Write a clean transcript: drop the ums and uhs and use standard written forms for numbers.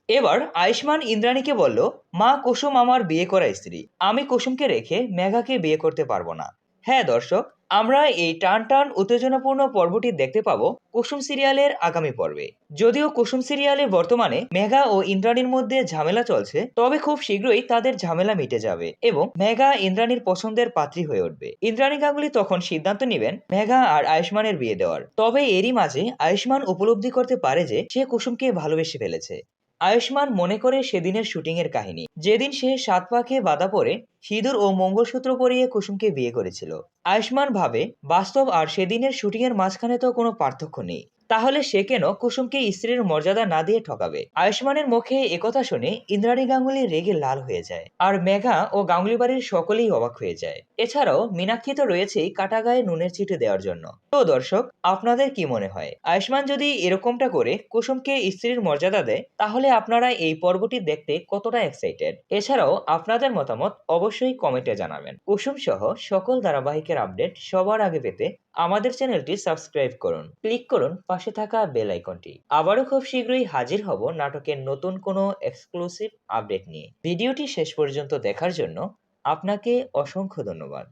এবার আয়ুষ্মান ইন্দ্রাণীকে বলল, মা, কুসুম আমার বিয়ে করা স্ত্রী, আমি কুসুমকে রেখে মেঘাকে বিয়ে করতে পারবো না। হ্যাঁ দর্শক, আমরা এই টান টান উত্তেজনাপূর্ণ পর্বটি দেখতে পাবো কুসুম সিরিয়ালের আগামী পর্বে। যদিও কুসুম সিরিয়ালে বর্তমানে মেঘা ও ইন্দ্রাণীর মধ্যে ঝামেলা চলছে, তবে খুব শীঘ্রই তাদের ঝামেলা মিটে যাবে এবং মেঘা ইন্দ্রাণীর পছন্দের পাত্রী হয়ে উঠবে। ইন্দ্রাণী গাঙ্গুলি তখন সিদ্ধান্ত নেবেন মেঘা আর আয়ুষ্মানের বিয়ে দেওয়ার। তবে এরই মাঝে আয়ুষ্মান উপলব্ধি করতে পারে যে সে কুসুমকে ভালোবেসে ফেলেছে। আয়ুষ্মান মনে করে সেদিনের শুটিং এর কাহিনী, যেদিন সে সাত পাকে বাঁধা পরে সিঁদুর ও মঙ্গলসূত্র পরিয়ে কুসুমকে বিয়ে করেছিল। আয়ুষ্মান ভাবে, বাস্তব আর সেদিনের শুটিং এর মাঝখানে তো কোনো পার্থক্য নেই, তাহলে সে কেন কুসুমকে স্ত্রীর মর্যাদা না দিয়ে ঠকাবে। আয়ুষ্মানের মুখে একথা শুনে ইন্দ্রাণী গাঙ্গুলি রেগে লাল হয়ে যায়, আর মেঘা ও গাঙ্গুলি বাড়ির সকলেই অবাক হয়ে যায়। এছাড়াও মীনাক্ষী তো রয়েছেই কাটা গায়ে নুনের ছিটে দেওয়ার জন্য। তো দর্শক, আপনাদের কি মনে হয়, আয়ুষ্মান যদি এরকমটা করে কুসুমকে স্ত্রীর মর্যাদা দেয়, তাহলে আপনারা এই পর্বটি দেখতে কতটা এক্সাইটেড? এছাড়াও আপনাদের মতামত অবশ্যই কমেন্টে জানাবেন। কুসুম সহ সকল ধারাবাহিকের আপডেট সবার আগে পেতে আমাদের চ্যানেলটি সাবস্ক্রাইব করুন, ক্লিক করুন পাশে থাকা বেল আইকনটি। আবারও খুব শীঘ্রই হাজির হব নাটকের নতুন কোনো এক্সক্লুসিভ আপডেট নিয়ে। ভিডিওটি শেষ পর্যন্ত দেখার জন্য আপনাকে অসংখ্য ধন্যবাদ।